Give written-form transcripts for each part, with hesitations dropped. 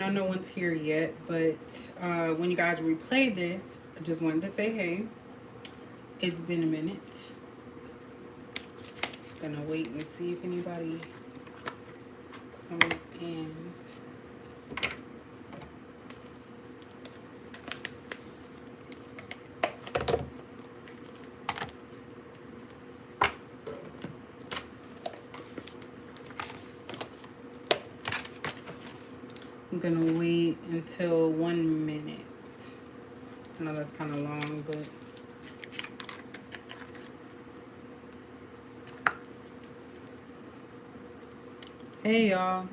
I know no one's here yet, but when you guys replay this, I just wanted to say hey. It's been a minute. Gonna wait and see if anybody comes in. I'm gonna wait until 1 minute. I know that's kind of long, but hey y'all,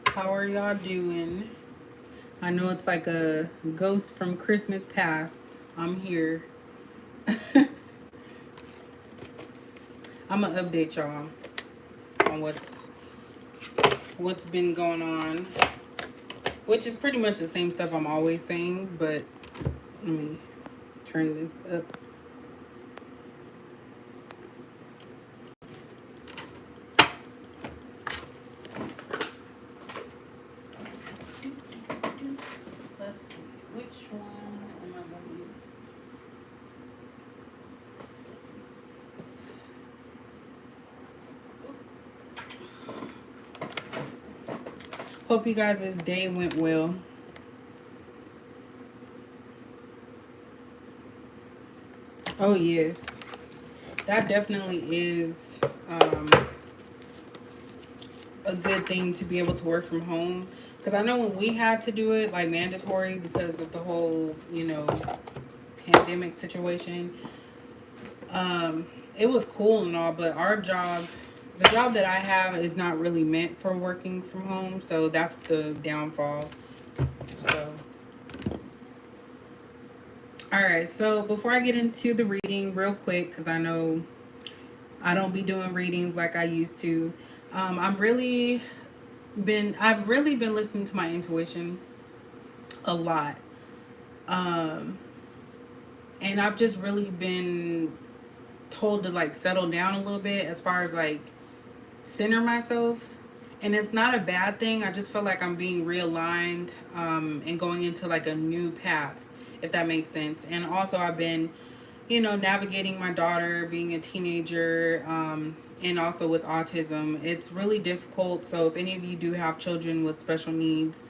how are y'all doing? I know it's like a ghost from Christmas past. I'm here. I'm gonna update y'all on what's been going on, which is pretty much the same stuff I'm always saying, but let me turn this up. Let's see, which one am I gonna use? Hope you guys' day went well. Oh yes, that definitely is a good thing to be able to work from home. Because I know when we had to do it like mandatory because of the whole, pandemic situation, it was cool and all, but our job, the job that I have is not really meant for working from home. So that's the downfall. So, all right. So before I get into the reading real quick, because I know I don't be doing readings like I used to. I've really been listening to my intuition a lot. Um, and I've just really been told to like settle down a little bit as far as like center myself. And it's not a bad thing. I just feel like I'm being realigned and going into like a new path, if that makes sense. And also, I've been, navigating my daughter, being a teenager, and also with autism. It's really difficult. So, if any of you do have children with special needs,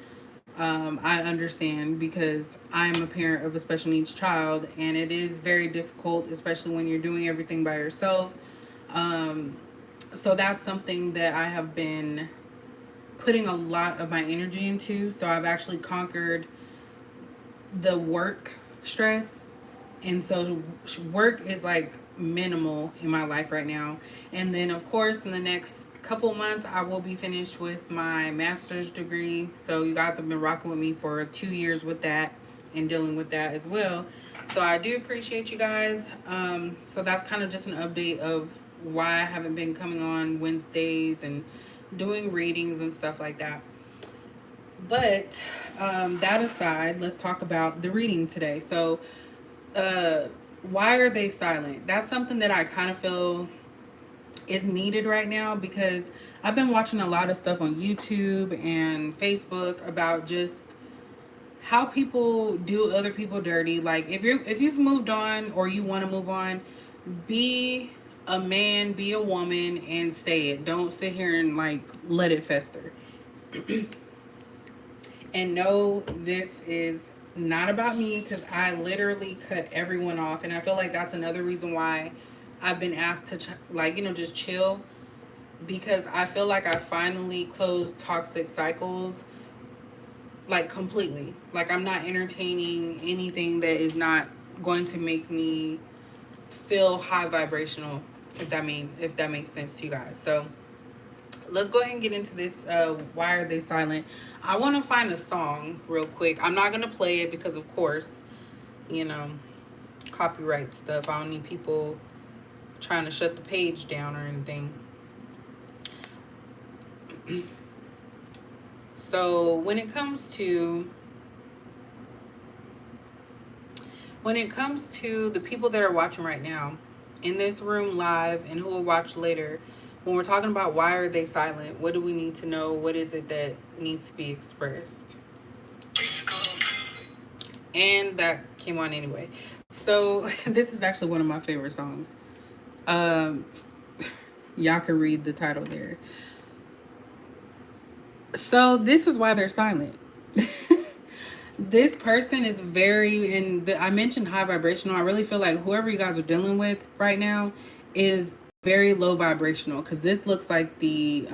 I understand because I'm a parent of a special needs child, and it is very difficult, especially when you're doing everything by yourself. Um, so that's something that I have been putting a lot of my energy into. So I've actually conquered the work stress. And so work is like minimal in my life right now. And then, of course, in the next couple months, I will be finished with my master's degree. So you guys have been rocking with me for 2 years with that and dealing with that as well. So I do appreciate you guys. So that's kind of just an update of why I haven't been coming on Wednesdays and doing readings and stuff like that. But that aside, let's talk about the reading today. So, uh, why are they silent? That's something that I kind of feel is needed right now because I've been watching a lot of stuff on YouTube and Facebook about just how people do other people dirty. Like if you've moved on or you want to move on, be a man, be a woman, and say it. Don't sit here and like let it fester. And no, this is not about me because I literally cut everyone off. And I feel like that's another reason why I've been asked to, just chill because I feel like I finally closed toxic cycles like completely. Like I'm not entertaining anything that is not going to make me feel high vibrational, if that makes sense to you guys. So let's go ahead and get into this. Why are they silent? I want to find a song real quick. I'm not gonna play it because, of course, you know, copyright stuff. I don't need people trying to shut the page down or anything. So when it comes to the people that are watching right now in this room live and who will watch later, When we're talking about why are they silent, what do we need to know? What is it that needs to be expressed? And that came on anyway. So this is actually one of my favorite songs. Um, y'all can read the title there. So this is why they're silent. This person is very, and I mentioned high vibrational. I really feel like whoever you guys are dealing with right now is very low vibrational, because this looks like the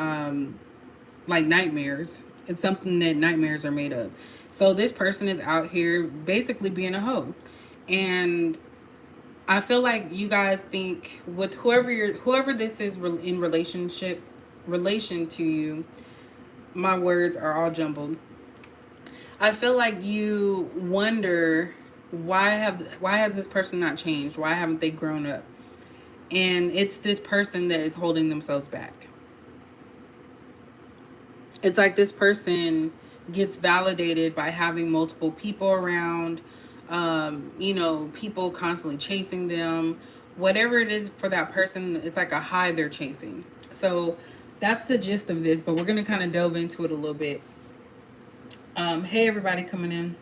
like nightmares. It's something that nightmares are made of. So this person is out here basically being a hoe, and I feel like you guys think with whoever this is in relation to you. My words are all jumbled. I feel like you wonder why has this person not changed? Why haven't they grown up? And it's this person that is holding themselves back. It's like this person gets validated by having multiple people around, people constantly chasing them. Whatever it is for that person, it's like a high they're chasing. So that's the gist of this, but we're going to kind of delve into it a little bit. Hey, everybody coming in.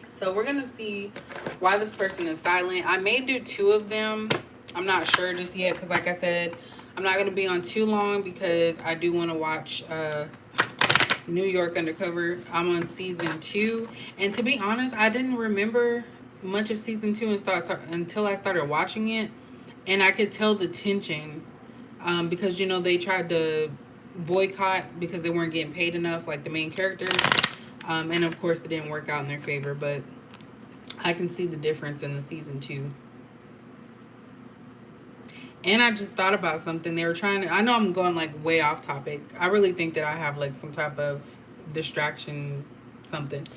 So we're going to see why this person is silent. I may do two of them. I'm not sure just yet because, like I said, I'm not going to be on too long because I do want to watch New York Undercover. I'm on season 2. And to be honest, I didn't remember much of season 2 until I started watching it. And I could tell the tension because, they tried to boycott because they weren't getting paid enough, like the main characters. And of course, it didn't work out in their favor. But I can see the difference in the season 2. And I just thought about something. They were trying to, I know I'm going like way off topic. I really think that I have like some type of distraction, something.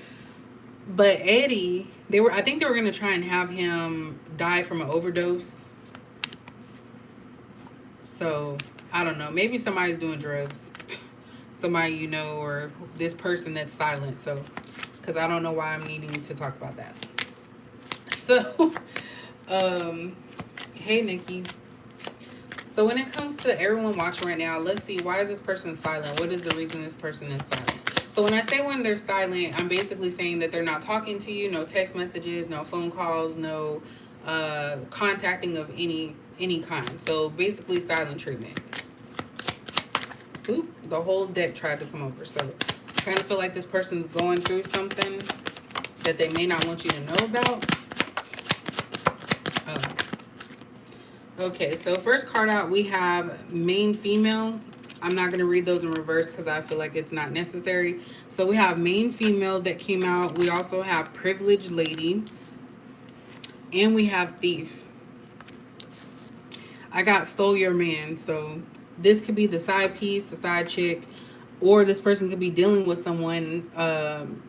But Eddie, I think they were going to try and have him die from an overdose. So, I don't know. Maybe somebody's doing drugs. Somebody, or this person that's silent. So, because I don't know why I'm needing to talk about that. So, hey, Nikki. So when it comes to everyone watching right now, let's see, why is this person silent? What is the reason this person is silent? So when I say when they're silent, I'm basically saying that they're not talking to you, no text messages, no phone calls, no contacting of any kind. So basically silent treatment. Oop, the whole deck tried to come over. So I kind of feel like this person's going through something that they may not want you to know about. Okay, so first card out, we have main female. I'm not going to read those in reverse because I feel like it's not necessary. So we have main female that came out. We also have privileged lady. And we have thief. I got stole your man. So this could be the side piece, the side chick. Or this person could be dealing with someone and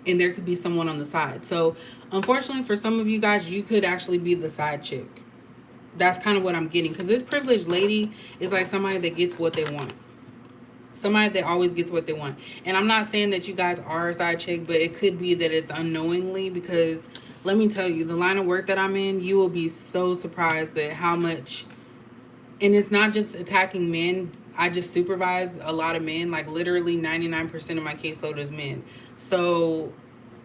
there could be someone on the side. So unfortunately for some of you guys, you could actually be the side chick. That's kind of what I'm getting. Because this privileged lady is like somebody that gets what they want. Somebody that always gets what they want. And I'm not saying that you guys are a side chick, but it could be that it's unknowingly. Because let me tell you, the line of work that I'm in, you will be so surprised at how much. And it's not just attacking men. I just supervise a lot of men. Like literally 99% of my caseload is men. So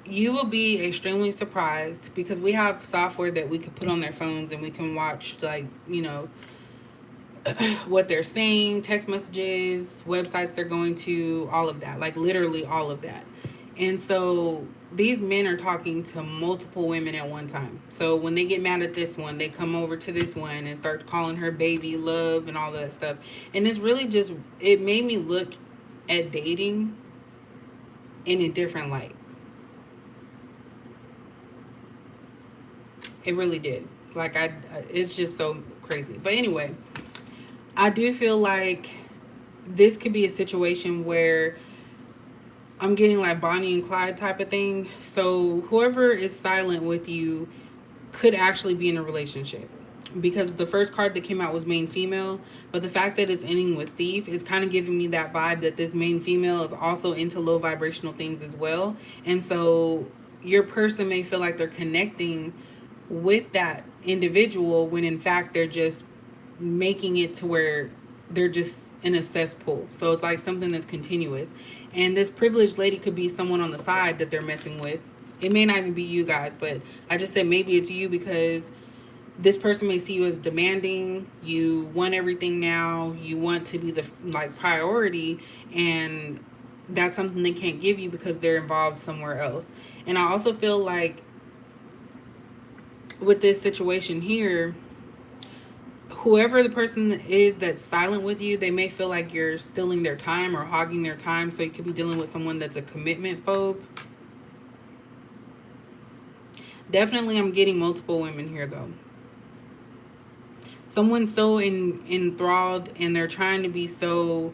you will be extremely surprised because we have software that we could put on their phones and we can watch, like, what they're saying, text messages, websites they're going to, all of that, like literally all of that. And so these men are talking to multiple women at one time. So when they get mad at this one, they come over to this one and start calling her baby, love, and all that stuff. And it's really just, it made me look at dating in a different light. It really did. Like, it's just so crazy. But anyway, I do feel like this could be a situation where I'm getting like Bonnie and Clyde type of thing. So whoever is silent with you could actually be in a relationship. Because the first card that came out was main female. But the fact that it's ending with thief is kind of giving me that vibe that this main female is also into low vibrational things as well. And so your person may feel like they're connecting with that individual when in fact they're just making it to where they're just in a cesspool. So it's like something that's continuous. And this privileged lady could be someone on the side that they're messing with. It may not even be you guys, but I just said maybe it's you because this person may see you as demanding. You want everything now. You want to be the like priority, and that's something they can't give you because they're involved somewhere else. And I also feel like with this situation here, whoever the person is that's silent with you, they may feel like you're stealing their time or hogging their time. So you could be dealing with someone that's a commitment phobe. Definitely, I'm getting multiple women here though. Someone's so enthralled and they're trying to be so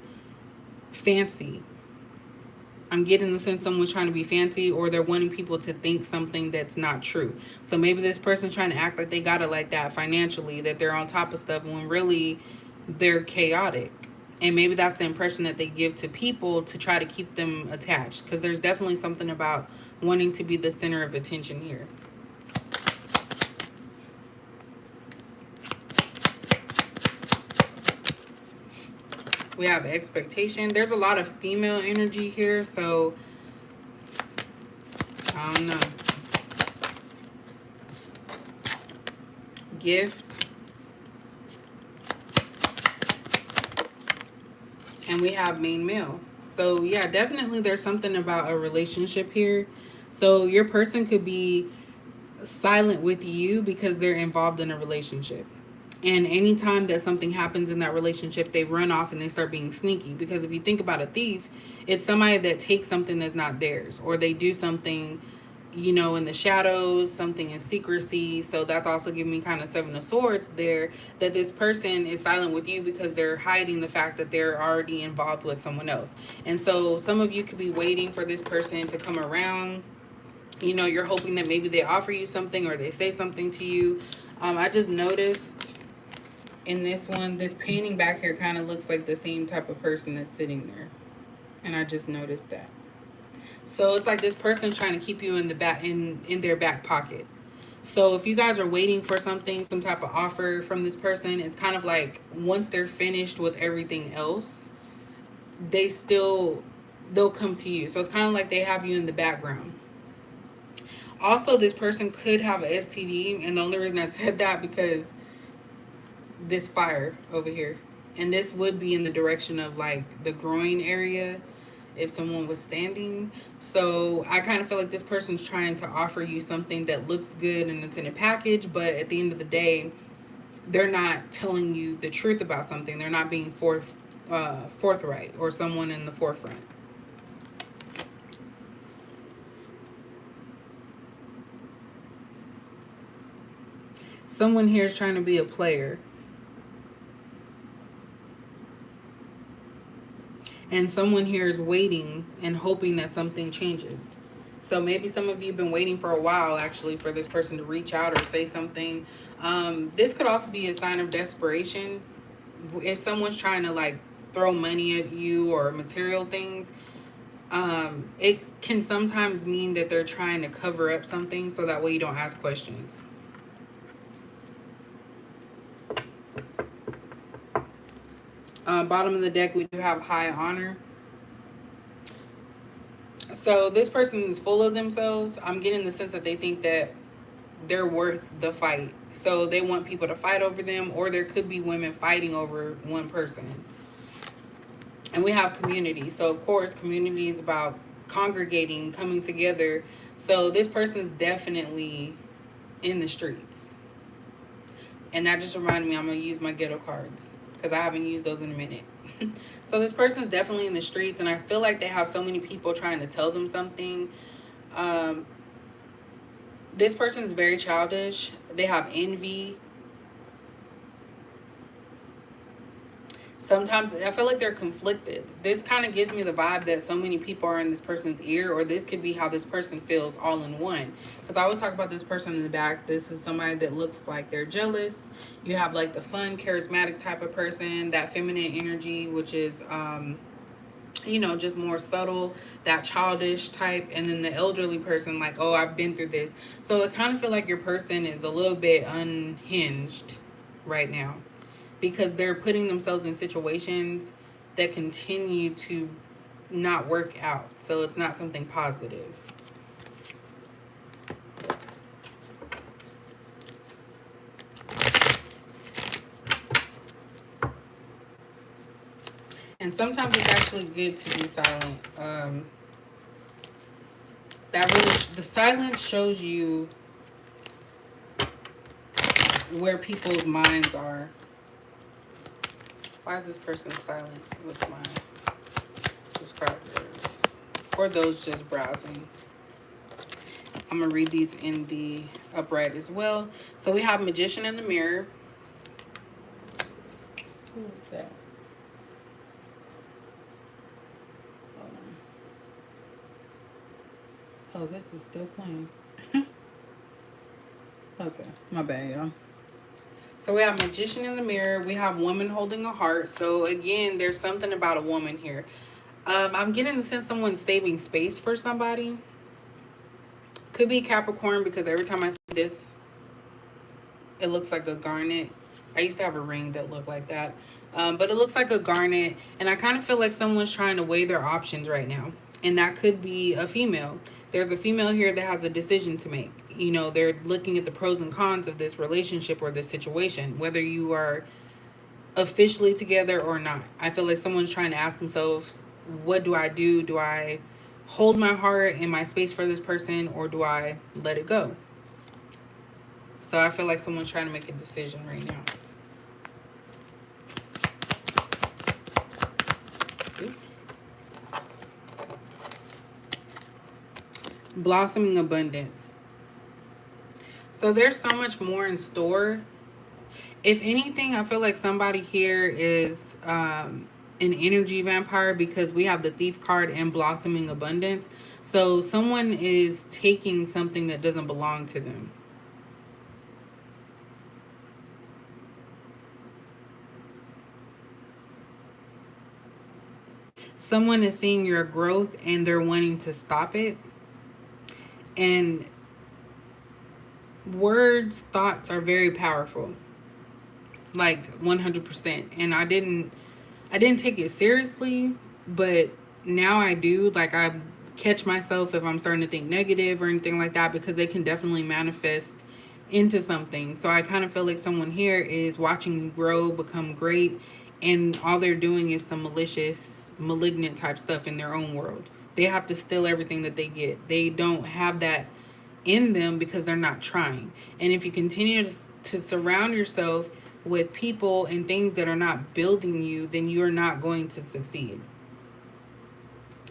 fancy. I'm getting the sense someone's trying to be fancy, or they're wanting people to think something that's not true. So maybe this person's trying to act like they got it like that financially, that they're on top of stuff when really they're chaotic. And maybe that's the impression that they give to people to try to keep them attached. Because there's definitely something about wanting to be the center of attention here. We have expectation. There's a lot of female energy here, so I don't know. Gift. And we have main male. So yeah, definitely there's something about a relationship here. So your person could be silent with you because they're involved in a relationship. And anytime that something happens in that relationship, they run off and they start being sneaky. Because if you think about a thief, it's somebody that takes something that's not theirs, or they do something, you know, in the shadows, something in secrecy. So that's also giving me kind of Seven of Swords there, that this person is silent with you because they're hiding the fact that they're already involved with someone else. And so some of you could be waiting for this person to come around. You know, you're hoping that maybe they offer you something or they say something to you. I just noticed in this one, this painting back here kind of looks like the same type of person that's sitting there. And I just noticed that. So it's like this person's trying to keep you in the back in their back pocket. So if you guys are waiting for something, some type of offer from this person, it's kind of like once they're finished with everything else, they still they'll come to you. So it's kind of like they have you in the background. Also, this person could have a STD, and the only reason I said that because this fire over here, and this would be in the direction of like the groin area if someone was standing. So I kind of feel like this person's trying to offer you something that looks good and it's in a package, but at the end of the day, they're not telling you the truth about something. They're not being forthright, or someone in the forefront. Someone here is trying to be a player. And someone here is waiting and hoping that something changes. So maybe some of you have been waiting for a while actually for this person to reach out or say something. This could also be a sign of desperation. If someone's trying to like throw money at you or material things, it can sometimes mean that they're trying to cover up something so that way you don't ask questions. Bottom of the deck, we do have high honor. So this person is full of themselves. I'm getting the sense that they think that they're worth the fight. So they want people to fight over them, or there could be women fighting over one person. And we have community. So of course, community is about congregating, coming together. So this person's definitely in the streets. And that just reminded me, I'm going to use my ghetto cards because I haven't used those in a minute. So this person's definitely in the streets, and I feel like they have so many people trying to tell them something. This person is very childish. They have envy. Sometimes I feel like they're conflicted. This kind of gives me the vibe that so many people are in this person's ear, or this could be how this person feels all in one. Because I always talk about this person in the back. This is somebody that looks like they're jealous. You have like the fun, charismatic type of person, that feminine energy, which is, you know, just more subtle, that childish type. And then the elderly person, like, oh, I've been through this. So it kind of feel like your person is a little bit unhinged right now. because they're putting themselves in situations that continue to not work out. So it's not something positive. And sometimes it's actually good to be silent. That really, the silence shows you where people's minds are. Why is this person silent with my subscribers? Or those just browsing. I'm going to read these in the upright as well. So we have Magician in the Mirror. Who is that? Oh, this is still playing. Okay, my bad, y'all. So we have Magician in the Mirror. We have Woman Holding a Heart. So again, there's something about a woman here. I'm getting the sense someone's saving space for somebody. Could be Capricorn, because every time I see this, it looks like a garnet. I used to have a ring that looked like that. But it looks like a garnet. And I kind of feel like someone's trying to weigh their options right now. And that could be a female. There's a female here that has a decision to make. You know, they're looking at the pros and cons of this relationship or this situation, whether you are officially together or not. I feel like someone's trying to ask themselves, what do I do? Do I hold my heart and my space for this person, or do I let it go? So I feel like someone's trying to make a decision right now. Oops. Blossoming abundance. So there's so much more in store. If anything, I feel like somebody here is an energy vampire, because we have the Thief card and blossoming abundance. So someone is taking something that doesn't belong to them. Someone is seeing your growth and they're wanting to stop it. And words, thoughts are very powerful. Like 100%. And I didn't take it seriously, but now I do. Like, I catch myself if I'm starting to think negative or anything like that, because they can definitely manifest into something. So I kind of feel like someone here is watching you grow, become great, and all they're doing is some malicious, malignant type stuff in their own world. They have to steal everything that they get. They don't have that in them because they're not trying. And if you continue to surround yourself with people and things that are not building you, then you're not going to succeed.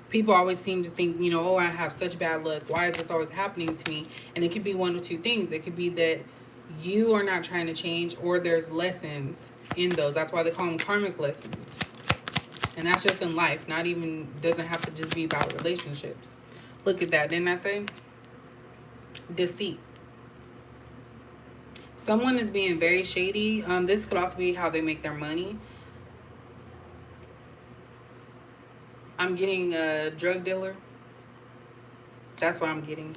People always seem to think, you know, oh, I have such bad luck. Why is this always happening to me? And it could be one of two things. It could be that you are not trying to change, or there's lessons in those. That's why they call them karmic lessons. And that's just in life. Not even, doesn't have to just be about relationships. Look at that. Didn't I say? Deceit. Someone is being very shady. This could also be how they make their money. I'm getting a drug dealer. That's what I'm getting.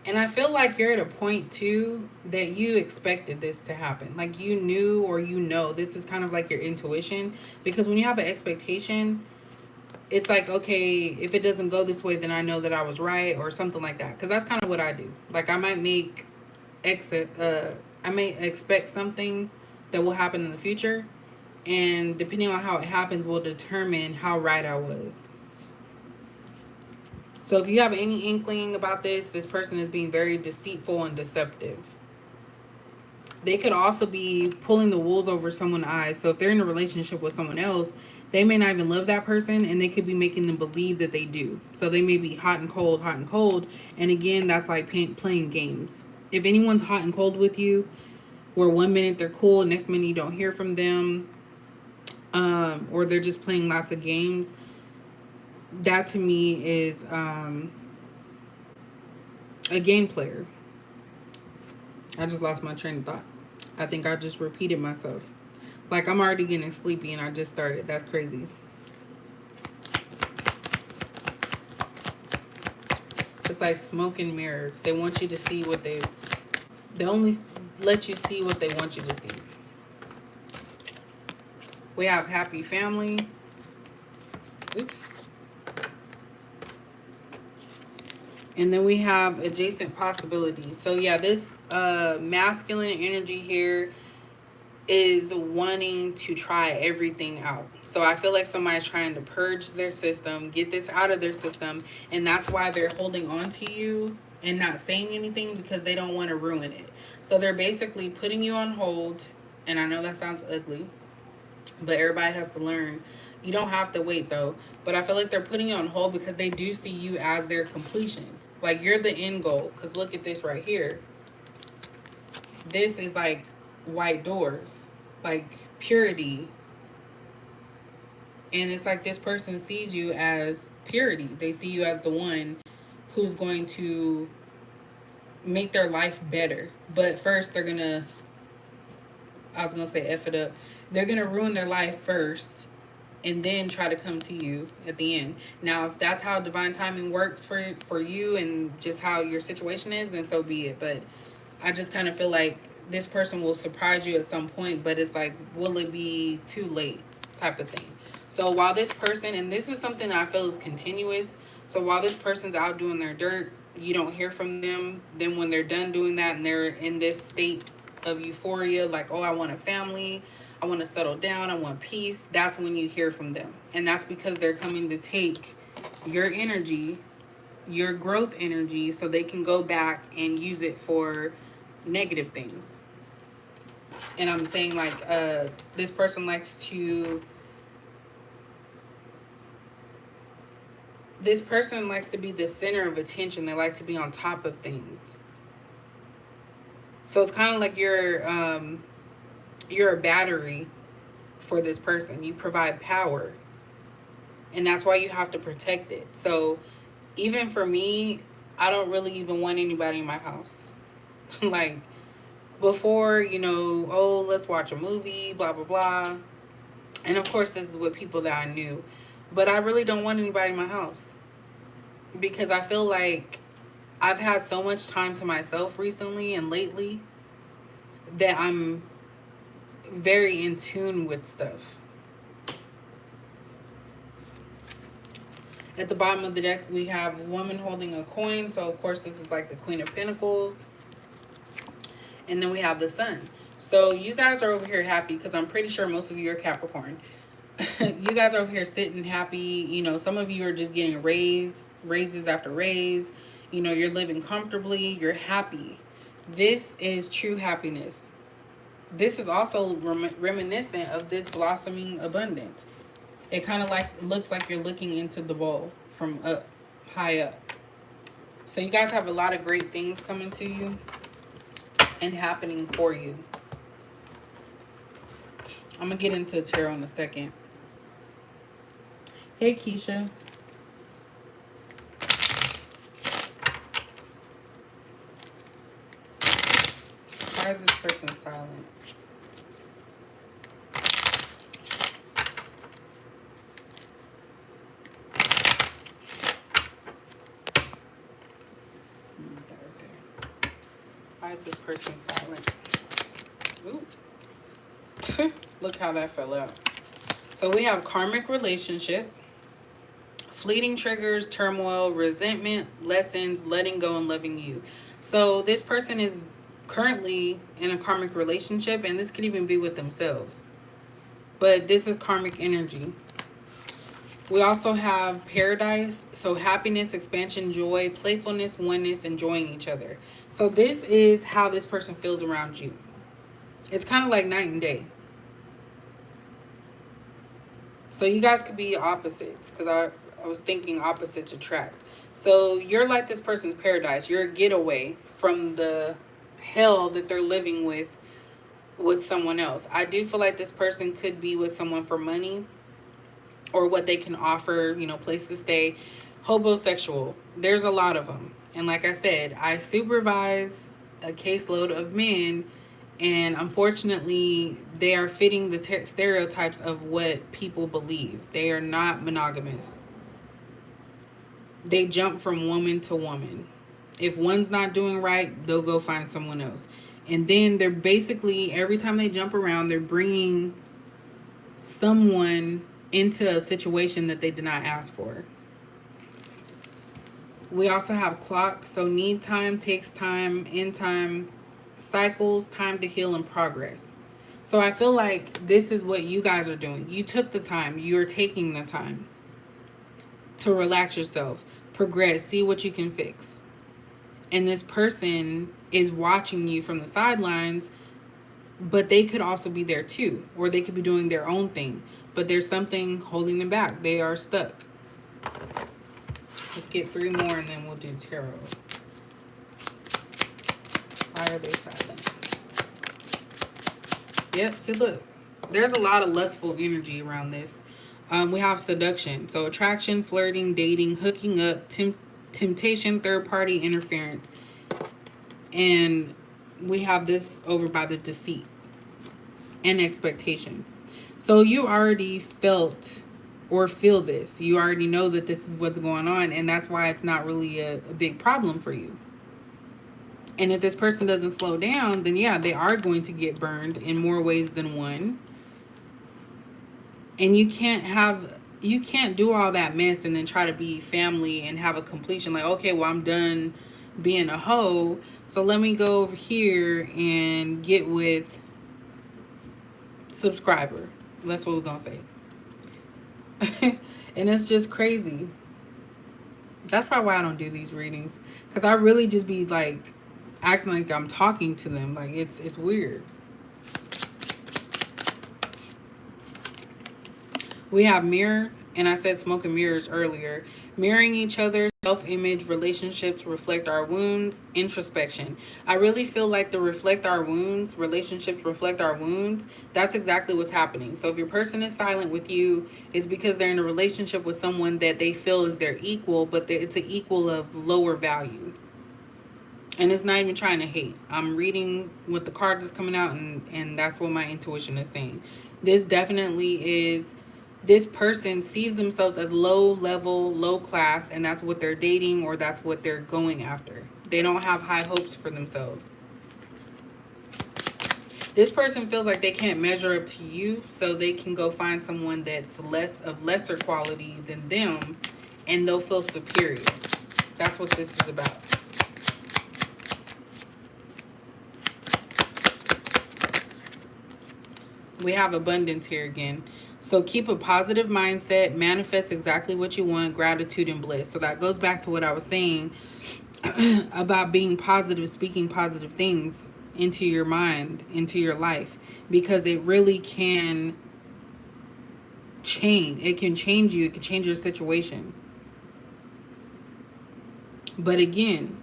And I feel like you're at a point too that you expected this to happen. Like, you knew, or you know, this is kind of like your intuition. Because when you have an expectation, it's like, okay, if it doesn't go this way, then I know that I was right, or something like that. Because that's kind of what I do. Like, I might I may expect something that will happen in the future, and depending on how it happens will determine how right I was. So if you have any inkling about this person is being very deceitful and deceptive. They could also be pulling the wolves over someone's eyes. So if they're in a relationship with someone else, they may not even love that person, and they could be making them believe that they do. So they may be hot and cold, hot and cold. And again, that's like playing games. If anyone's hot and cold with you, where 1 minute they're cool, next minute you don't hear from them, or they're just playing lots of games, that to me is a game player. I just lost my train of thought. I think I just repeated myself. Like, I'm already getting sleepy and I just started. That's crazy. It's like smoke and mirrors. They want you to see what they only, let you see what they want you to see. We have happy family. Oops. And then we have adjacent possibilities. So yeah, this masculine energy here is wanting to try everything out. So I feel like somebody's trying to purge their system, get this out of their system, and that's why they're holding on to you and not saying anything, because they don't want to ruin it. So they're basically putting you on hold, and I know that sounds ugly, but everybody has to learn. You don't have to wait though. But I feel like they're putting you on hold because they do see you as their completion. Like you're the end goal. Because look at this right here. This is like white doors, like purity. And it's like this person sees you as purity. They see you as the one who's going to make their life better. But first, they're going to, I was going to say F it up. They're going to ruin their life first and then try to come to you at the end. Now, if that's how divine timing works for you and just how your situation is, then so be it. But I just kind of feel like this person will surprise you at some point, but it's like, will it be too late type of thing. So while this person, and this is something that I feel is continuous, so while this person's out doing their dirt, you don't hear from them. Then when they're done doing that and they're in this state of euphoria, like, oh, I want a family, I want to settle down, I want peace, that's when you hear from them. And that's because they're coming to take your energy, your growth energy, so they can go back and use it for negative things. And I'm saying like this person likes to be the center of attention. They like to be on top of things. So it's kind of like you're a battery for this person. You provide power, and that's why you have to protect it. So even for me, I don't really even want anybody in my house. Like before, oh, let's watch a movie, blah blah blah. And of course this is with people that I knew, but I really don't want anybody in my house, because I feel like I've had so much time to myself recently and lately that I'm very in tune with stuff. At the bottom of the deck, we have a woman holding a coin. So, of course, this is like the Queen of Pentacles. And then we have the Sun. So, you guys are over here happy because I'm pretty sure most of you are Capricorn. You guys are over here sitting happy. Some of you are just getting raises after raise. You're living comfortably. You're happy. This is true happiness. This is also reminiscent of this blossoming abundance. It kind of looks like you're looking into the bowl from up, high up. So you guys have a lot of great things coming to you and happening for you. I'm going to get into tarot in a second. Hey, Keisha. Why is this person silent? Why is this person silent? Ooh. Look how that fell out. So we have karmic relationship, fleeting triggers, turmoil, resentment, lessons, letting go, and loving you. So this person is currently in a karmic relationship, and this could even be with themselves. But this is karmic energy. We also have paradise, so happiness, expansion, joy, playfulness, oneness, enjoying each other. So this is how this person feels around you. It's kind of like night and day. So you guys could be opposites, because I was thinking opposites attract. So you're like this person's paradise. You're a getaway from the hell that they're living with someone else. I do feel like this person could be with someone for money, or what they can offer, place to stay. Hobosexual, there's a lot of them. And like I said, I supervise a caseload of men, and unfortunately, they are fitting the stereotypes of what people believe. They are not monogamous. They jump from woman to woman. If one's not doing right, they'll go find someone else. And then they're basically, every time they jump around, they're bringing someone into a situation that they did not ask for. We also have clock. So need time, takes time, end time, cycles, time to heal and progress. So I feel like this is what you guys are doing. You took the time. You're taking the time to relax yourself, progress, see what you can fix. And this person is watching you from the sidelines, but they could also be there too, or they could be doing their own thing, but there's something holding them back. They are stuck. Let's get 3 more and then we'll do tarot. Why are they silent? Yep, see, look. There's a lot of lustful energy around this. We have seduction. So attraction, flirting, dating, hooking up, temptation, third party interference. And we have this over by the deceit and expectation. So you already felt or feel this. You already know that this is what's going on, and that's why it's not really a big problem for you. And if this person doesn't slow down, then yeah, they are going to get burned in more ways than one. And you can't do all that mess and then try to be family and have a completion like, okay, well, I'm done being a hoe, so let me go over here and get with subscriber. That's what we're gonna say. And it's just crazy. That's probably why I don't do these readings, because I really just be like acting like I'm talking to them. Like it's weird. We have mirror, and I said smoke and mirrors earlier. Mirroring each other, self-image, relationships reflect our wounds, introspection. I really feel like the reflect our wounds, relationships reflect our wounds. That's exactly what's happening. So if your person is silent with you, it's because they're in a relationship with someone that they feel is their equal, but it's an equal of lower value. And it's not even trying to hate. I'm reading what the cards is coming out, and that's what my intuition is saying. This definitely is, this person sees themselves as low level, low class, and that's what they're dating or that's what they're going after. They don't have high hopes for themselves. This person feels like they can't measure up to you, so they can go find someone that's lesser quality than them, and they'll feel superior. That's what this is about. We have abundance here again. So keep a positive mindset, manifest exactly what you want, gratitude and bliss. So that goes back to what I was saying about being positive, speaking positive things into your mind, into your life, because it really can change. It can change you. It can change your situation. But again,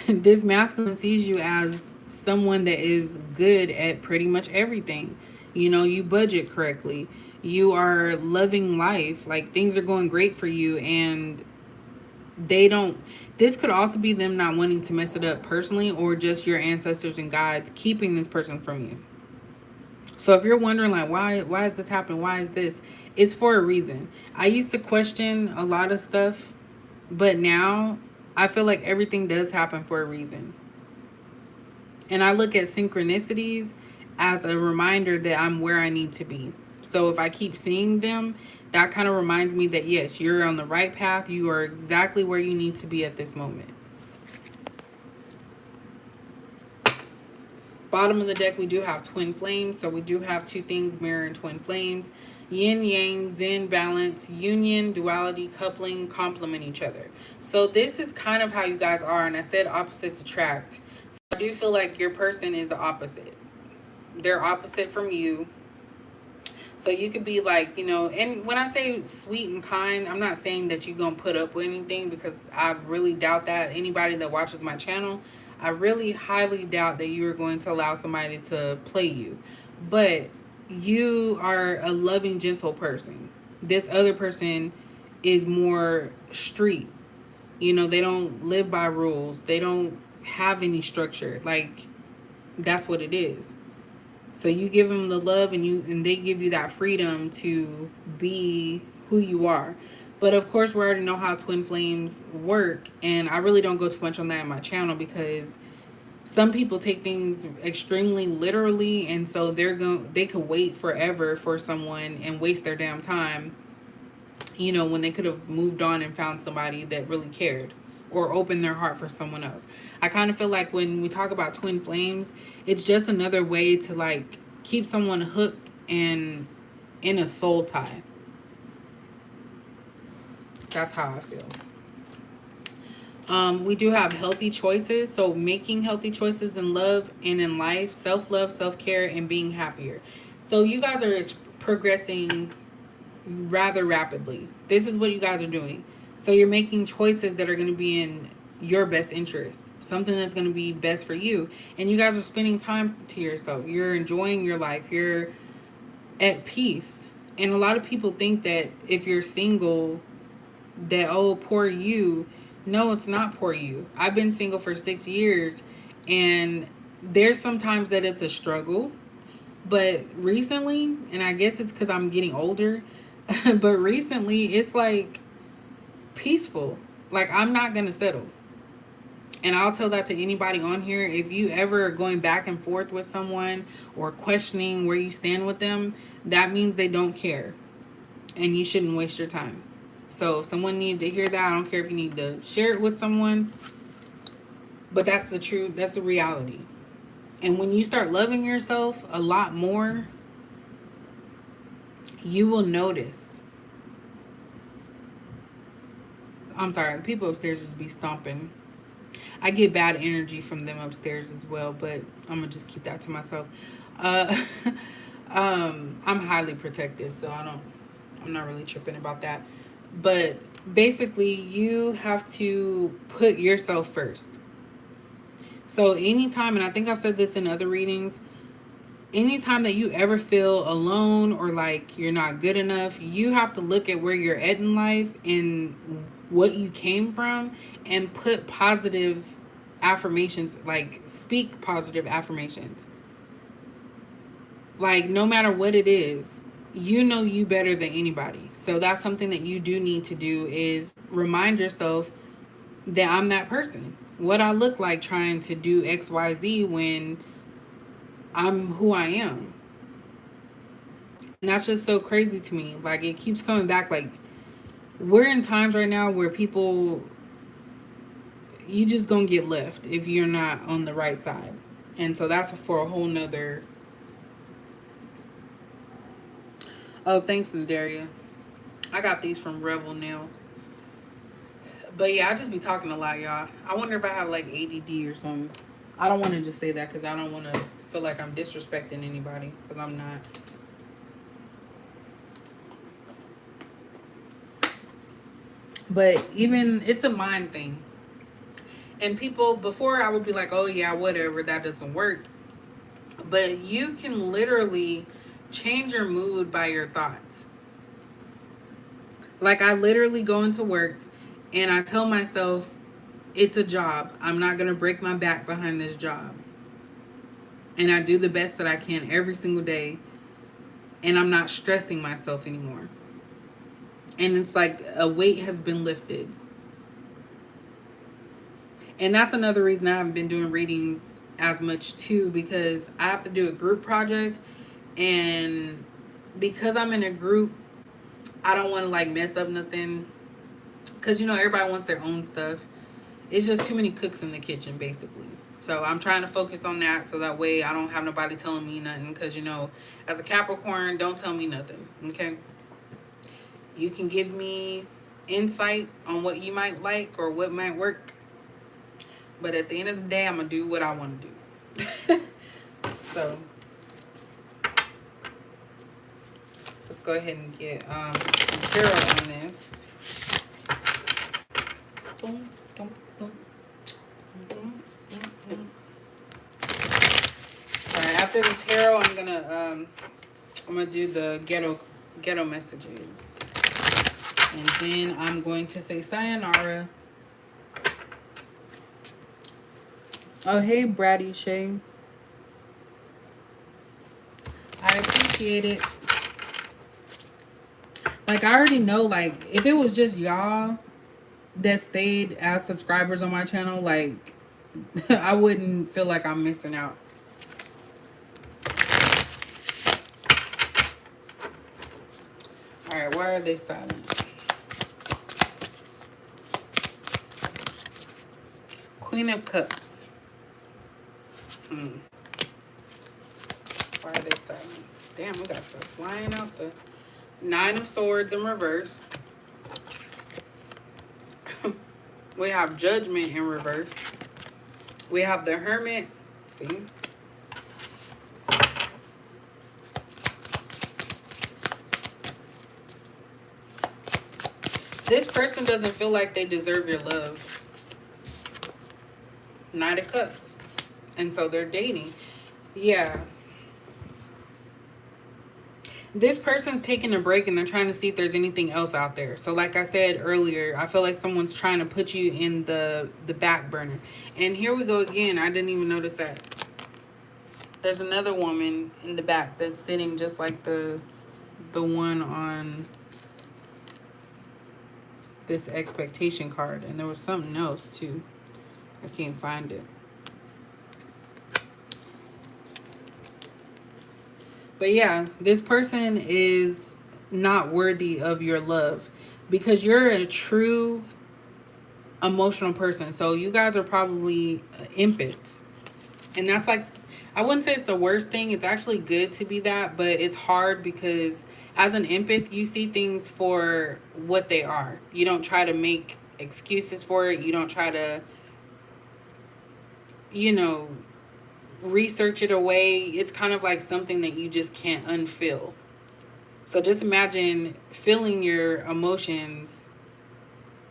this masculine sees you as someone that is good at pretty much everything. You know, you budget correctly. You are loving life. Like, things are going great for you, and they don't. This could also be them not wanting to mess it up personally, or just your ancestors and guides keeping this person from you. So if you're wondering like, why is this happening? Why is this? It's for a reason. I used to question a lot of stuff, but now I feel like everything does happen for a reason. And I look at synchronicities as a reminder that I'm where I need to be. So if I keep seeing them, that kind of reminds me that yes, you're on the right path. You are exactly where you need to be at this moment. Bottom of the deck, we do have twin flames. So we do have two things, mirror and twin flames. Yin, yang, zen, balance, union, duality, coupling, complement each other. So this is kind of how you guys are. And I said opposites attract. So I do feel like your person is the opposite. They're opposite from you. So you could be like, you know, and when I say sweet and kind, I'm not saying that you're going to put up with anything, because I really doubt that. Anybody that watches my channel, I really highly doubt that you are going to allow somebody to play you. But you are a loving, gentle person. This other person is more street. You know, they don't live by rules. They don't have any structure. Like, that's what it is. So you give them the love, and they give you that freedom to be who you are. But of course, we already know how twin flames work, and I really don't go too much on that in my channel, because Some people take things extremely literally, and so they could wait forever for someone and waste their damn time, when they could have moved on and found somebody that really cared or opened their heart for someone else. I kind of feel like when we talk about twin flames, it's just another way to like keep someone hooked and in a soul tie. That's how I feel. We do have healthy choices. So making healthy choices in love and in life, self-love, self-care, and being happier. So you guys are progressing rather rapidly. This is what you guys are doing. So you're making choices that are going to be in your best interest, something that's going to be best for you. And you guys are spending time to yourself. You're enjoying your life. You're at peace. And a lot of people think that if you're single, that, oh, poor you. No, it's not poor you. I've been single for 6 years, and there's sometimes that it's a struggle. But recently, and I guess it's because I'm getting older, but recently it's like peaceful. Like, I'm not going to settle. And I'll tell that to anybody on here. If you ever are going back and forth with someone or questioning where you stand with them, that means they don't care. And you shouldn't waste your time. So if someone needed to hear that, I don't care if you need to share it with someone. But that's the truth. That's the reality. And when you start loving yourself a lot more, you will notice. I'm sorry, the people upstairs just be stomping. I get bad energy from them upstairs as well, but I'm gonna just keep that to myself. Uh, I'm highly protected, so I'm not really tripping about that. But basically, you have to put yourself first. So anytime, and I think I've said this in other readings, anytime that you ever feel alone or like you're not good enough, you have to look at where you're at in life and what you came from and put positive affirmations, like speak positive affirmations. Like, no matter what it is, you know you better than anybody. So that's something that you do need to do, is remind yourself that I'm that person. What I look like trying to do XYZ when I'm who I am. And that's just so crazy to me. Like, it keeps coming back. Like, we're in times right now where people, you just gonna get left if you're not on the right side. And so that's for a whole nother. Oh, thanks, Nadaria. I got these from Revel Nail. But yeah, I just be talking a lot, y'all. I wonder if I have like ADD or something. I don't want to just say that because I don't want to feel like I'm disrespecting anybody, because I'm not. But even, it's a mind thing. And people, before I would be like, oh yeah, whatever, that doesn't work. But you can literally change your mood by your thoughts. Like, I literally go into work and I tell myself, it's a job. I'm not going to break my back behind this job. And I do the best that I can every single day. And I'm not stressing myself anymore. And it's like a weight has been lifted. And that's another reason I haven't been doing readings as much too, because I have to do a group project. And because I'm in a group, I don't want to like mess up nothing. Because, everybody wants their own stuff. It's just too many cooks in the kitchen, basically. So I'm trying to focus on that so that way I don't have nobody telling me nothing. Because, as a Capricorn, don't tell me nothing, okay? You can give me insight on what you might like or what might work. But at the end of the day, I'm going to do what I want to do. So let's go ahead and get some tarot on this. Boom, boom, boom. Alright, after the tarot, I'm gonna do the ghetto messages. And then I'm going to say sayonara. Oh, hey, Bratty Shay. I appreciate it. Like, I already know, like, if it was just y'all that stayed as subscribers on my channel, like, I wouldn't feel like I'm missing out. All right, why are they silent? Queen of Cups. Why are they silent? Damn, we got stuff flying out the Nine of Swords in reverse. We have Judgment in reverse. We have the Hermit. See? This person doesn't feel like they deserve your love. Knight of Cups. And so they're dating. Yeah. This person's taking a break and they're trying to see if there's anything else out there. So like I said earlier, I feel like someone's trying to put you in the back burner. And here we go again. I didn't even notice that. There's another woman in the back that's sitting just like the one on this expectation card. And there was something else too. I can't find it. But yeah, this person is not worthy of your love because you're a true emotional person. So you guys are probably empaths. And that's like, I wouldn't say it's the worst thing. It's actually good to be that, but it's hard because as an empath, you see things for what they are. You don't try to make excuses for it. You don't try to, you know, research it away. It's kind of like something that you just can't unfeel. So just imagine feeling your emotions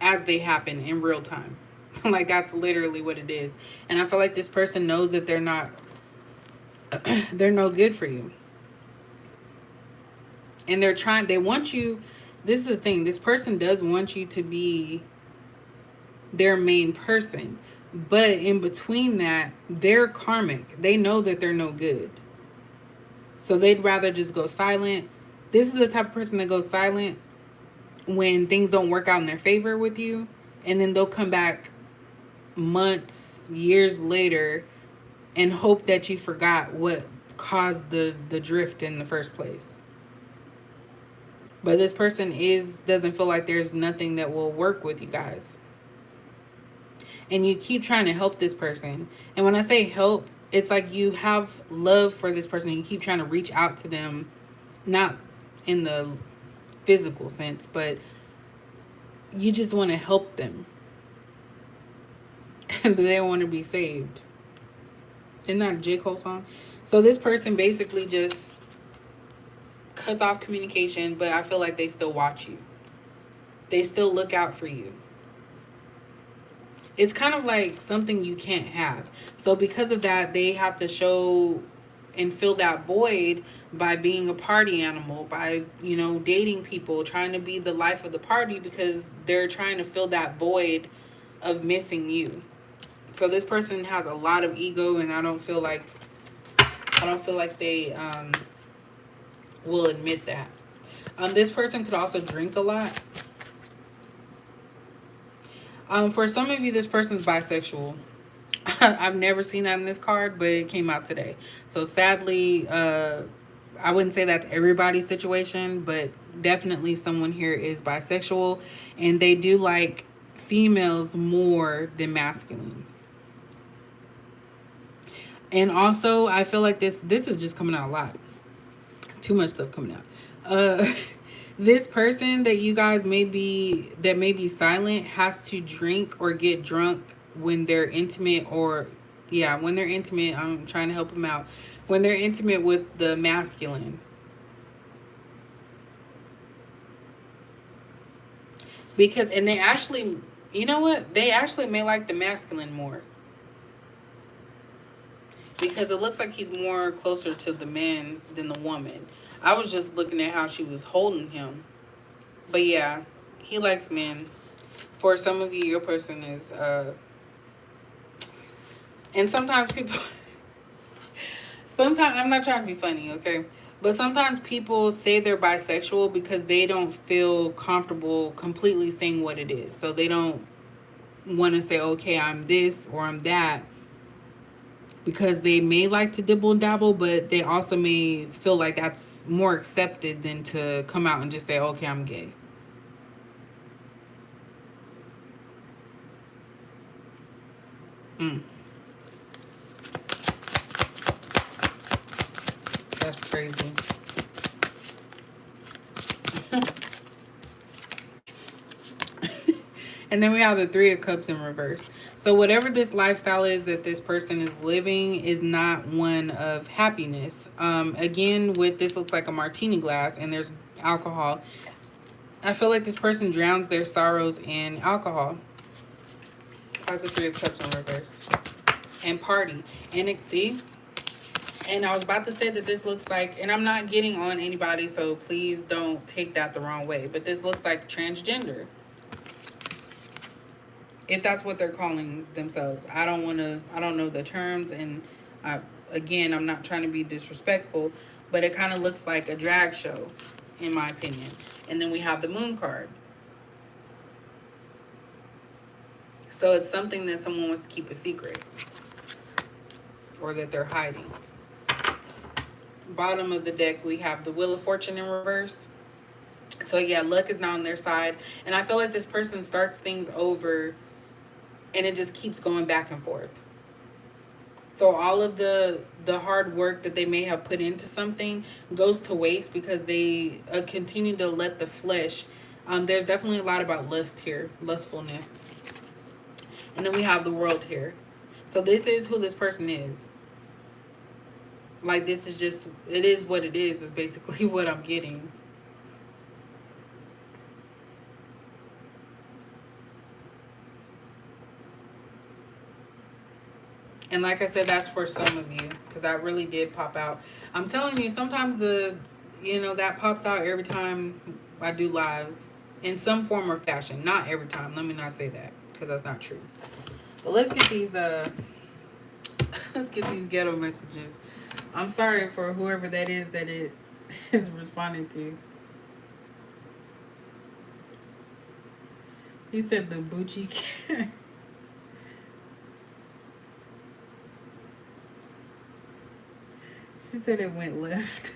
as they happen in real time. Like that's literally what it is. And I feel like this person knows that they're no good for you. And they want you, this is the thing, this person does want you to be their main person. But in between that, they're karmic. They know that they're no good. So they'd rather just go silent. This is the type of person that goes silent when things don't work out in their favor with you. And then they'll come back months, years later and hope that you forgot what caused the drift in the first place. But this person doesn't feel like there's nothing that will work with you guys. And you keep trying to help this person. And when I say help, it's like you have love for this person and you keep trying to reach out to them, not in the physical sense, but you just want to help them. And they want to be saved. Isn't that a J. Cole song? So this person basically just cuts off communication, but I feel like they still watch you. They still look out for you. It's kind of like something you can't have. So because of that, they have to show and fill that void by being a party animal, by, dating people, trying to be the life of the party because they're trying to fill that void of missing you. So this person has a lot of ego, and I don't feel like they will admit that. This person could also drink a lot. For some of you, this person's bisexual. I've never seen that in this card, but it came out today. So sadly, I wouldn't say that's everybody's situation, but definitely someone here is bisexual, and they do like females more than masculine. And also, I feel like this is just coming out a lot. Too much stuff coming out. This person that you guys may be silent has to drink or get drunk when they're intimate, when they're intimate. I'm trying to help them out. When they're intimate with the masculine. And they actually, you know what? They actually may like the masculine more. Because it looks like he's more closer to the man than the woman. I was just looking at how she was holding him. But yeah, he likes men. For some of you, your person is... And sometimes people... Sometimes, I'm not trying to be funny, okay? But sometimes people say they're bisexual because they don't feel comfortable completely saying what it is. So they don't want to say, okay, I'm this or I'm that. because they may like to dibble and dabble, but they also may feel like that's more accepted than to come out and just say, okay, I'm gay. Mm, that's crazy. And then we have the Three of Cups in reverse. So whatever this lifestyle is that this person is living is not one of happiness. Again, with this looks like a martini glass and there's alcohol. I feel like this person drowns their sorrows in alcohol. Has the Three of Cups in reverse. And party. And it, see? And I was about to say that this looks like, and I'm not getting on anybody, so please don't take that the wrong way, but this looks like transgender. If that's what they're calling themselves. I don't know the terms, and again, I'm not trying to be disrespectful, but it kind of looks like a drag show, in my opinion. And then we have the moon card. So it's something that someone wants to keep a secret, or that they're hiding. Bottom of the deck, we have the Wheel of Fortune in reverse. So yeah, luck is not on their side. And I feel like this person starts things over and it just keeps going back and forth. So all of the hard work that they may have put into something goes to waste because they continue to let the flesh. There's definitely a lot about lust here, lustfulness. And then we have the World here. So this is who this person is. Like, this is just, it is what it is basically what I'm getting. And like I said, that's for some of you, because that really did pop out. I'm telling you, sometimes that pops out every time I do lives in some form or fashion. Not every time. Let me not say that, because that's not true. But let's get these let's get these ghetto messages. I'm sorry for whoever that is that it is responding to. He said the Bucci cat. She said it went left.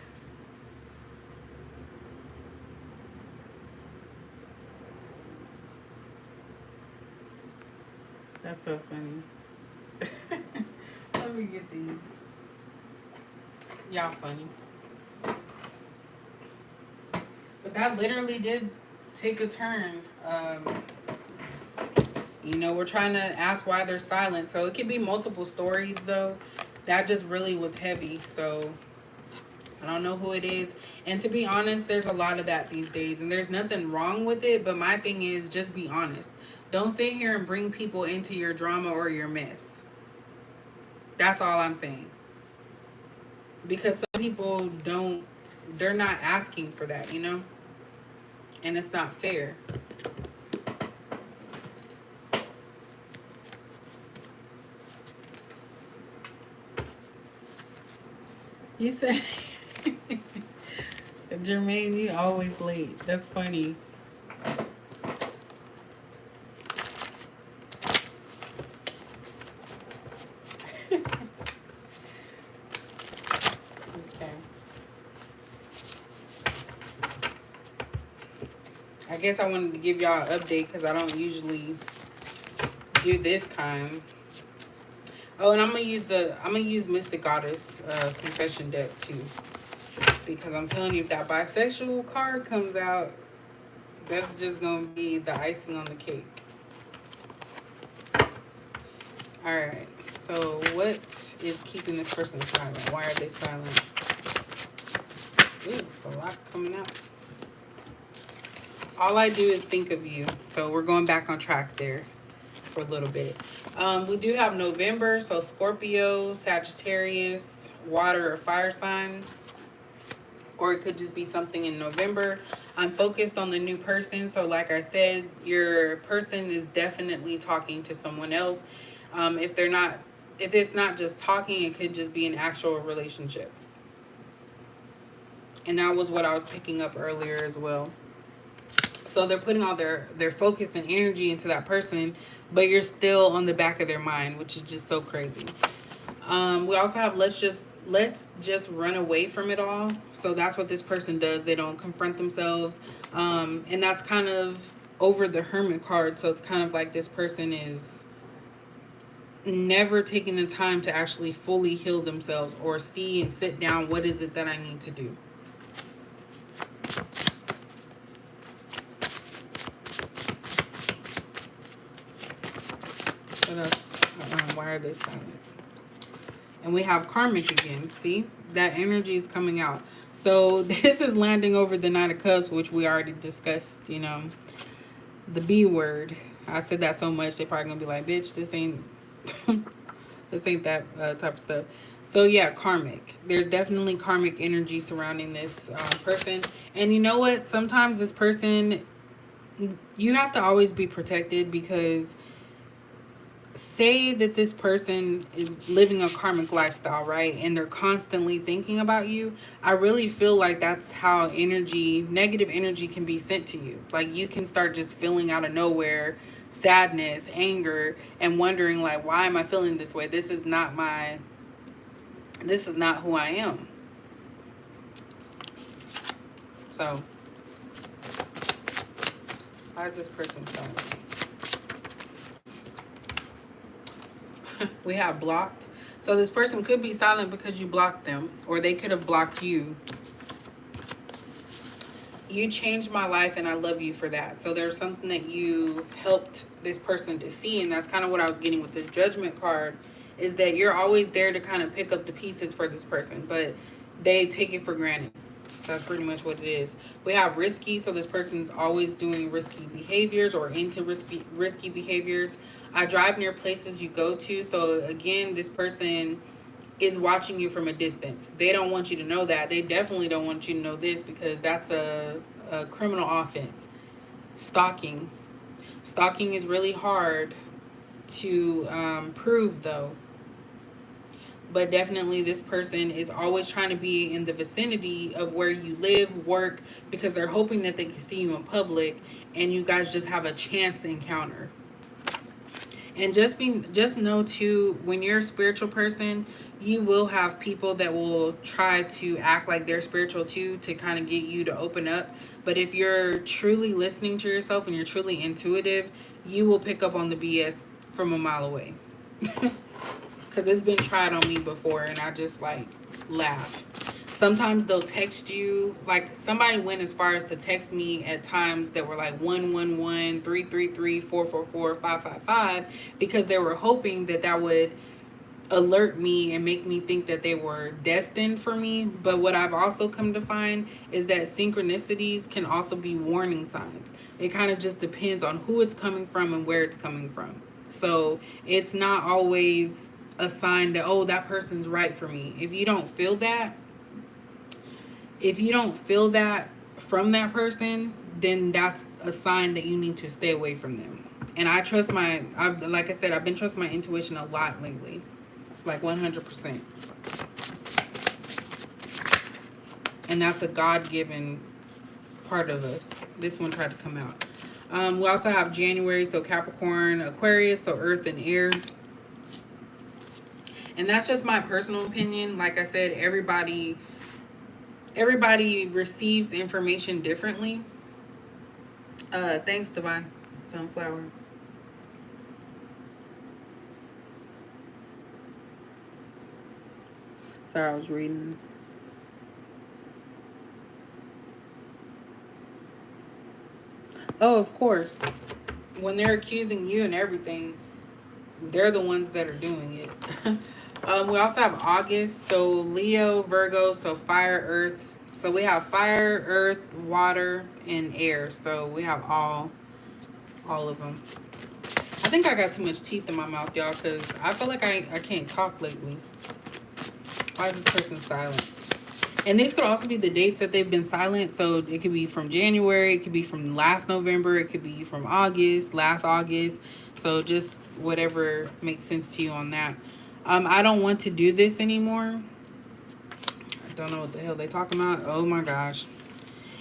That's so funny. Let me get these. Y'all funny. But that literally did take a turn. We're trying to ask why they're silent. So it could be multiple stories, though. That just really was heavy. So I don't know who it is. And to be honest, there's a lot of that these days. And there's nothing wrong with it. But my thing is, just be honest. Don't sit here and bring people into your drama or your mess. That's all I'm saying. Because some people they're not asking for that, And it's not fair. You said, Jermaine, you always late. That's funny. Okay. I guess I wanted to give y'all an update because I don't usually do this kind. Oh, and I'm gonna use Mystic Goddess confession deck too, because I'm telling you, if that bisexual card comes out, that's just gonna be the icing on the cake. All right. So what is keeping this person silent? Why are they silent? Ooh, it's a lot coming out. All I do is think of you. So we're going back on track there for a little bit. We do have November, so Scorpio, Sagittarius, water or fire sign. Or it could just be something in November. I'm focused on the new person. So like I said, your person is definitely talking to someone else. If it's not just talking, it could just be an actual relationship. And that was what I was picking up earlier as well. So they're putting all their focus and energy into that person, but you're still on the back of their mind, which is just so crazy. We also have let's just run away from it all. So that's what this person does. They don't confront themselves. And that's kind of over the Hermit card. So it's kind of like this person is never taking the time to actually fully heal themselves or see and sit down, what is it that I need to do. What else? Why are they silent? And we have Karmic again. See? That energy is coming out. So this is landing over the Knight of Cups, which we already discussed, you know. The B word. I said that so much, they probably going to be like, bitch, this ain't... this ain't that type of stuff. So yeah, karmic. There's definitely karmic energy surrounding this person. And you know what? Sometimes this person, you have to always be protected, because say that this person is living a karmic lifestyle, right? And they're constantly thinking about you. I really feel like that's how negative energy can be sent to you. Like you can start just feeling out of nowhere sadness, anger, and wondering like, why am I feeling this way? This is not who I am. So why is this person silent? We have blocked. So this person could be silent because you blocked them, or they could have blocked you. You changed my life and I love you for that. So there's something that you helped this person to see, and that's kind of what I was getting with this Judgment card, is that you're always there to kind of pick up the pieces for this person, but they take it for granted. That's pretty much what it is. We have risky, so this person's always doing risky behaviors or into risky behaviors. I drive near places you go to. So again, this person is watching you from a distance. They don't want you to know that. They definitely don't want you to know this, because that's a criminal offense. Stalking. Stalking is really hard to prove, though. But definitely this person is always trying to be in the vicinity of where you live, work, because they're hoping that they can see you in public and you guys just have a chance encounter. And just know too, when you're a spiritual person, you will have people that will try to act like they're spiritual too, to kind of get you to open up. But if you're truly listening to yourself and you're truly intuitive, you will pick up on the BS from a mile away. Because it's been tried on me before and I just like laugh. Sometimes they'll text you, like somebody went as far as to text me at times that were like 111 333 444 555, because they were hoping that that would alert me and make me think that they were destined for me. But what I've also come to find is that synchronicities can also be warning signs. It kind of just depends on who it's coming from and where it's coming from. So it's not always a sign that, oh, that person's right for me. If you don't feel that from that person, then that's a sign that you need to stay away from them. And I trust like I said, I've been trusting my intuition a lot lately. Like 100%. And that's a God-given part of us. This one tried to come out. We also have January, so Capricorn, Aquarius, so earth and air. And that's just my personal opinion. Like I said, everybody receives information differently. Thanks, Divine Sunflower. Sorry, I was reading. Oh, of course. When they're accusing you and everything, they're the ones that are doing it. We also have August, so Leo, Virgo, so fire, earth. So we have fire, earth, water, and air. So we have all of them. I think I got too much teeth in my mouth, y'all, because I feel like I can't talk lately. Why is this person silent? And these could also be the dates that they've been silent. So it could be from January. It could be from last November. It could be from August, last August. So just whatever makes sense to you on that. I don't want to do this anymore. I don't know what the hell they're talking about. Oh my gosh.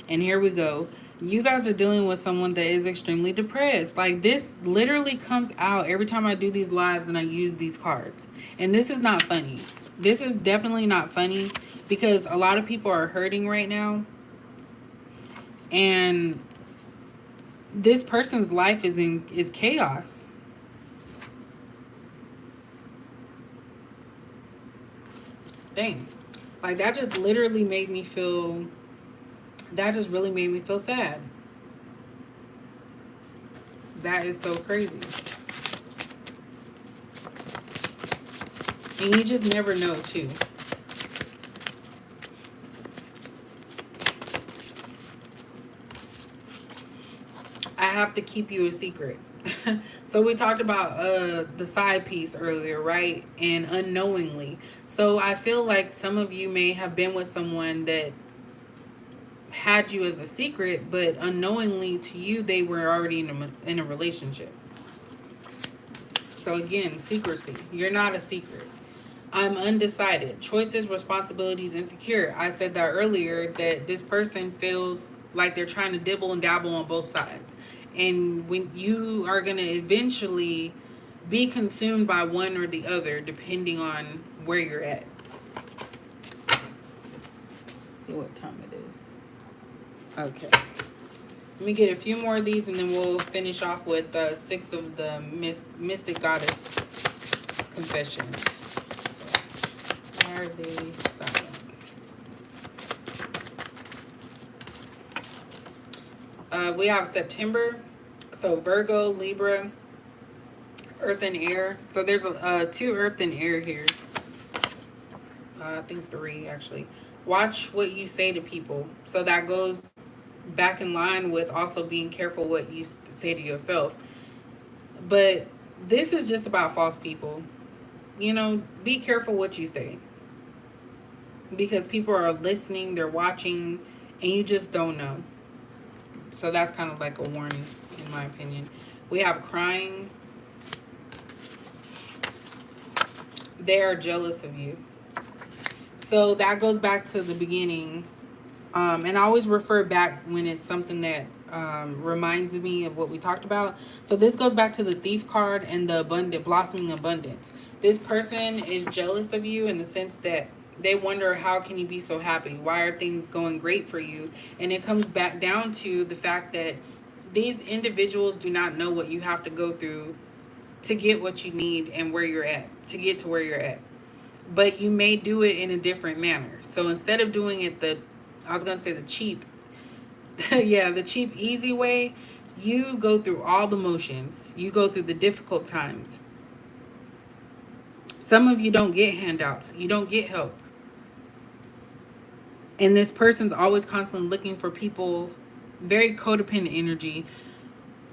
And here we go. You guys are dealing with someone that is extremely depressed. Like, this literally comes out every time I do these lives and I use these cards. And this is not funny. This is definitely not funny, because a lot of people are hurting right now. And this person's life is chaos. Dang. Like, that just literally made me feel, that just really made me feel sad. That is so crazy. And you just never know, too. I have to keep you a secret. So we talked about the side piece earlier, right? And unknowingly. So I feel like some of you may have been with someone that had you as a secret, but unknowingly to you, they were already in a relationship. So again, secrecy. You're not a secret. I'm undecided. Choices, responsibilities, insecure. I said that earlier, that this person feels like they're trying to dibble and dabble on both sides. And when you are going to eventually be consumed by one or the other, depending on where you're at. See what time it is. Okay. Let me get a few more of these and then we'll finish off with 6 of the Mystic Goddess Confessions. So, why are they silent? We have September. So Virgo, Libra, Earth and Air. So there's 2 Earth and Air here. I think 3 actually. Watch what you say to people. So that goes back in line with also being careful what you say to yourself. But this is just about false people. You know, be careful what you say. Because people are listening, they're watching, and you just don't know. So that's kind of like a warning, in my opinion. We have crying. They are jealous of you. So that goes back to the beginning. And I always refer back when it's something that reminds me of what we talked about. So this goes back to the Thief card and the blossoming abundance. This person is jealous of you in the sense that they wonder, how can you be so happy? Why are things going great for you? And it comes back down to the fact that these individuals do not know what you have to go through to get what you need and where you're at, to get to where you're at. But you may do it in a different manner. So instead of doing it the cheap, yeah, the cheap, easy way, you go through all the motions. You go through the difficult times. Some of you don't get handouts. You don't get help. And this person's always constantly looking for people, very codependent energy,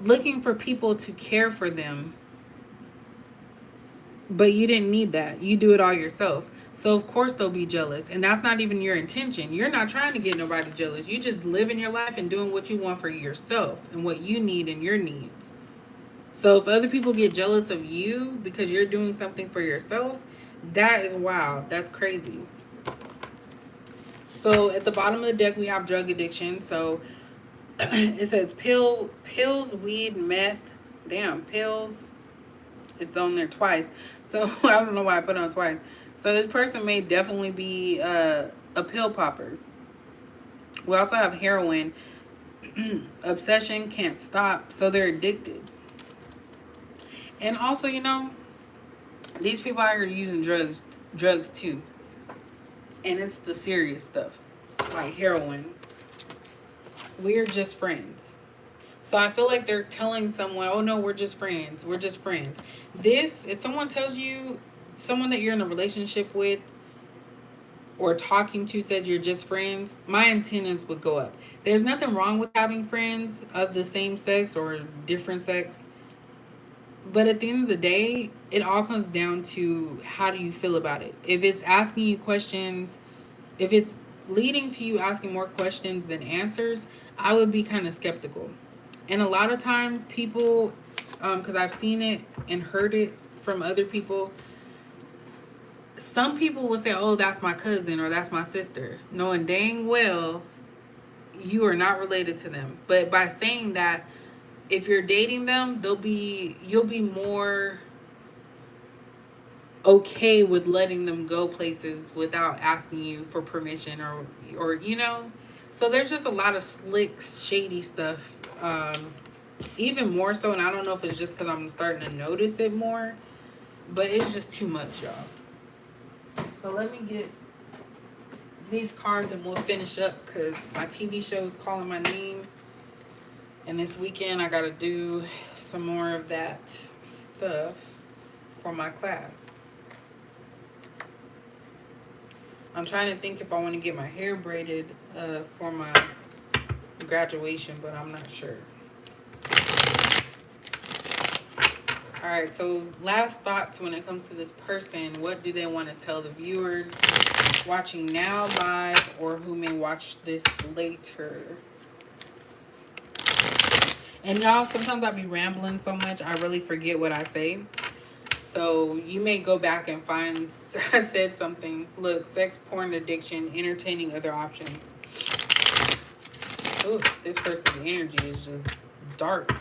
looking for people to care for them. But you didn't need that. You do it all yourself. So of course they'll be jealous. And that's not even your intention. You're not trying to get nobody jealous. You just living your life and doing what you want for yourself and what you need and your needs. So if other people get jealous of you because you're doing something for yourself, that is wild. That's crazy. So at the bottom of the deck, we have drug addiction. So it says pills, weed, meth. Damn, pills. It's on there twice. So I don't know why I put it on twice. So this person may definitely be a pill popper. We also have heroin. Obsession, can't stop. So they're addicted. And also, you know, these people out here using drugs too. And it's the serious stuff, like heroin. We're just friends. So I feel like they're telling someone, oh no, we're just friends. We're just friends. This, if someone tells you, someone that you're in a relationship with or talking to says you're just friends, my antennas would go up. There's nothing wrong with having friends of the same sex or different sex. But at the end of the day, it all comes down to how do you feel about it. If it's asking you questions, if it's leading to you asking more questions than answers, I would be kind of skeptical. And a lot of times people, because I've seen it and heard it from other people, some people will say, oh, that's my cousin or that's my sister, knowing dang well you are not related to them. But by saying that, if you're dating them, you'll be more okay with letting them go places without asking you for permission, or so there's just a lot of slick shady stuff, even more so. And I don't know if it's just because I'm starting to notice it more, but it's just too much, y'all. So let me get these cards and we'll finish up, because my TV show is calling my name, and this weekend I gotta do some more of that stuff for my class. I'm trying to think if I want to get my hair braided for my graduation, but I'm not sure. All right, so last thoughts when it comes to this person. What do they want to tell the viewers watching now live, or who may watch this later? And y'all, sometimes I be rambling so much, I really forget what I say. So you may go back and find I said something. Look, sex, porn addiction, entertaining other options. Ooh, this person's energy is just dark.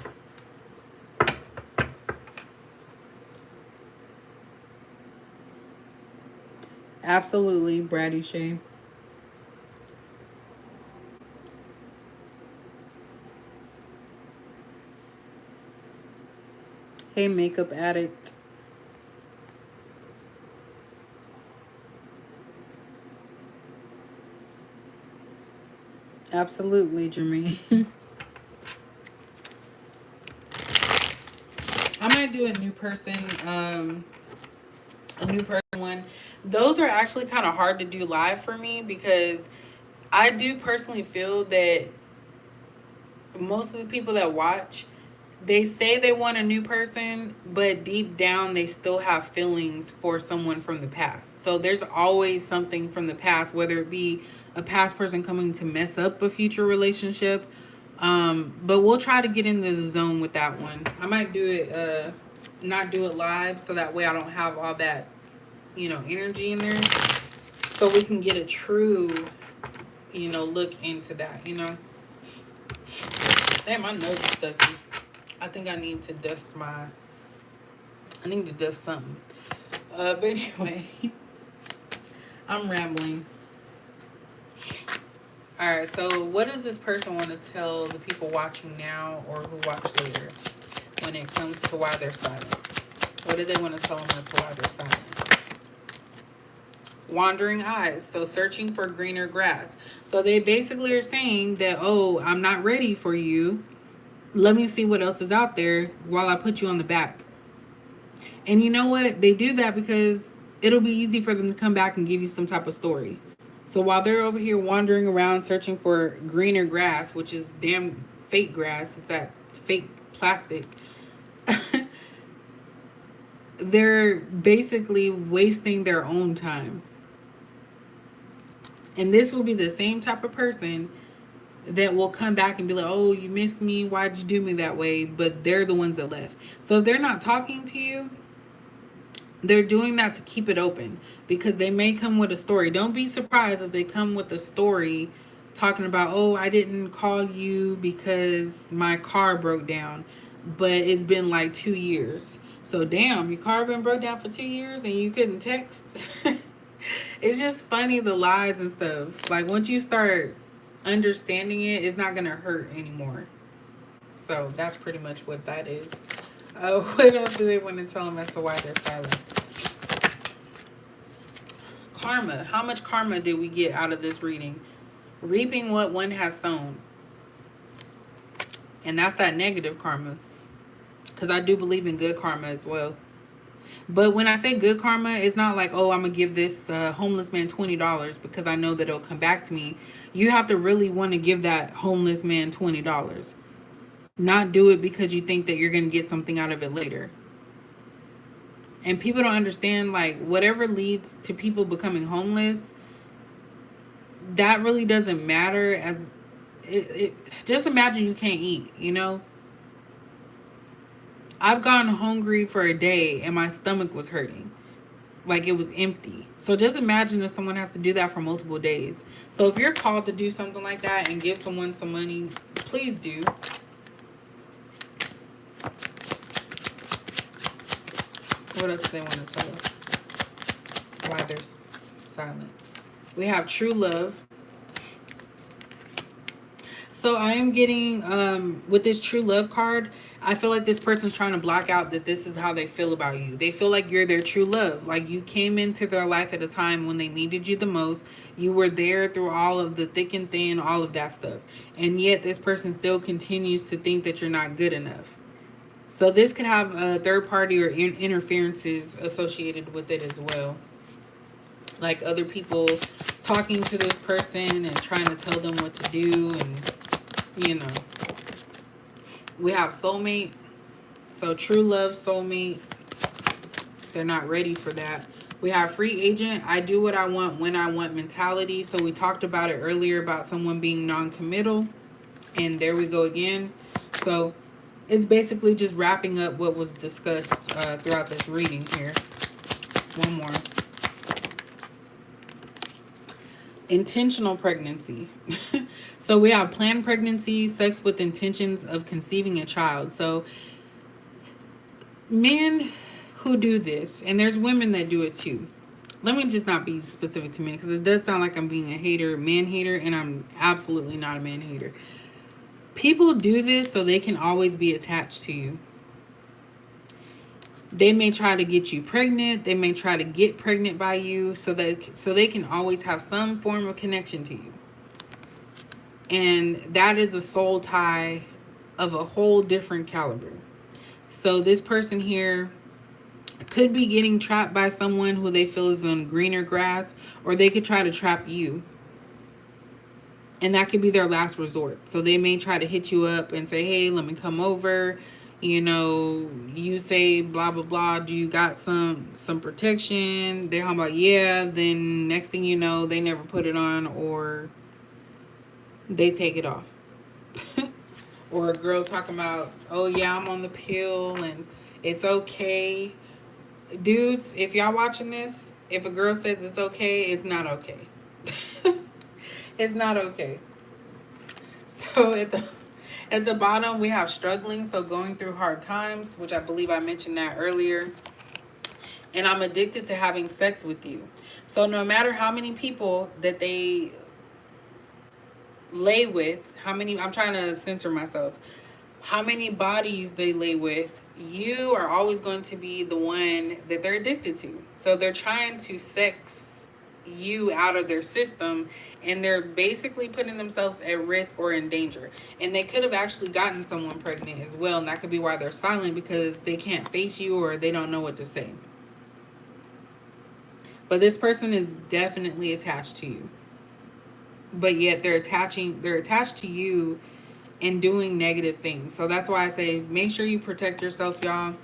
Absolutely, Braddy Shay. Hey, makeup addict. Absolutely, Jermaine. I might do a new person, one. Those are actually kind of hard to do live for me, because I do personally feel that most of the people that watch, they say they want a new person, but deep down they still have feelings for someone from the past. So there's always something from the past, whether it be a past person coming to mess up a future relationship. But we'll try to get into the zone with that one. I might do it, not do it live, so that way I don't have all that, energy in there. So we can get a true, look into that. Damn, my nose is stuffy. I think I need to I need to dust something. But anyway, I'm rambling. All right, so what does this person want to tell the people watching now, or who watch later, when it comes to why they're silent? What do they want to tell them as to why they're silent? Wandering eyes, so searching for greener grass. So they basically are saying that, oh, I'm not ready for you. Let me see what else is out there while I put you on the back. And you know what? They do that because it'll be easy for them to come back and give you some type of story. So while they're over here wandering around searching for greener grass, which is damn fake grass, it's that fake plastic, they're basically wasting their own time. And this will be the same type of person that will come back and be like, oh, you missed me. Why'd you do me that way? But they're the ones that left. So if they're not talking to you, they're doing that to keep it open, because they may come with a story. Don't be surprised if they come with a story talking about, oh, I didn't call you because my car broke down, but it's been like 2 years. So damn, your car been broke down for 2 years and you couldn't text. It's just funny, the lies and stuff. Like, once you start understanding it, it's not gonna hurt anymore. So that's pretty much what that is. What else do they want to tell them as to why they're silent? Karma. How much karma did we get out of this reading? Reaping what one has sown. And that's that negative karma. Because I do believe in good karma as well. But when I say good karma, it's not like, oh, I'm going to give this homeless man $20 because I know that it'll come back to me. You have to really want to give that homeless man $20. Not do it because you think that you're going to get something out of it later. And people don't understand, like, whatever leads to people becoming homeless, that really doesn't matter. As just imagine you can't eat, I've gone hungry for a day and my stomach was hurting. like it was empty. So just imagine if someone has to do that for multiple days. So if you're called to do something like that and give someone some money, please do. What else do they want to tell us? Why they're silent. We have true love. So I am getting with this true love card, I feel like this person's trying to block out that this is how they feel about you. They feel like you're their true love. Like you came into their life at a time when they needed you the most. You were there through all of the thick and thin, all of that stuff. And yet this person still continues to think that you're not good enough. So this could have a third party or interferences associated with it as well. Like other people talking to this person and trying to tell them what to do, and you know. We have soulmate. So true love, soulmate. They're not ready for that. We have free agent. I do what I want when I want mentality. So we talked about it earlier about someone being non-committal. And there we go again. So it's basically just wrapping up what was discussed throughout this reading here. One more. Intentional pregnancy. So we have planned pregnancy, sex with intentions of conceiving a child. So men who do this, and there's women that do it too. Let me just not be specific to men because it does sound like I'm being a hater, man hater, and I'm absolutely not a man hater. People do this so they can always be attached to you. They may try to get you pregnant. They may try to get pregnant by you so they can always have some form of connection to you. And that is a soul tie of a whole different caliber. So this person here could be getting trapped by someone who they feel is on greener grass, or they could try to trap you. And that could be their last resort. So they may try to hit you up and say, hey, let me come over. You know, you say blah, blah, blah. Do you got some protection? They're talking about, yeah. Then next thing you know, they never put it on, or they take it off. Or a girl talking about, oh, yeah, I'm on the pill and it's okay. Dudes, if y'all watching this, if a girl says it's okay, it's not okay. It's not okay. So at the bottom, we have struggling, so going through hard times, which I believe I mentioned that earlier. And I'm addicted to having sex with you. So no matter how many people that they lay with, I'm trying to censor myself, how many bodies they lay with, you are always going to be the one that they're addicted to. So they're trying to sex you out of their system, and they're basically putting themselves at risk or in danger. And they could have actually gotten someone pregnant as well, and that could be why they're silent, because they can't face you or they don't know what to say. But this person is definitely attached to you. But yet they're attached to you and doing negative things. So that's why I say make sure you protect yourself, y'all.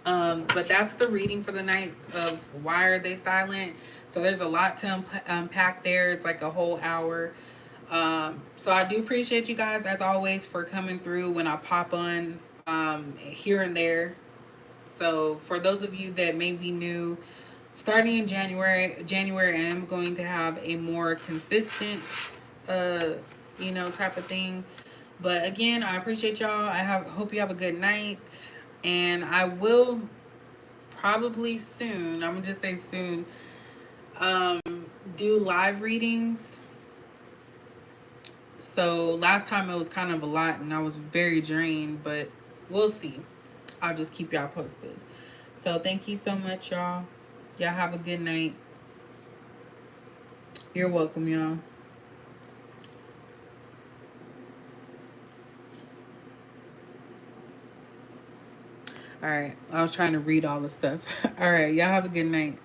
But that's the reading for the night of why are they silent. So there's a lot to unpack there. It's like a whole hour. So I do appreciate you guys, as always, for coming through when I pop on here and there. So for those of you that may be new, starting in January, I am going to have a more consistent, type of thing. But again, I appreciate y'all. Hope you have a good night, and I will probably soon. I'm gonna just say soon. Do live readings. So last time it was kind of a lot, and I was very drained. But we'll see. I'll just keep y'all posted. So thank you so much, y'all. Y'all have a good night. You're welcome, y'all. All right. I was trying to read all the stuff. All right. Y'all have a good night.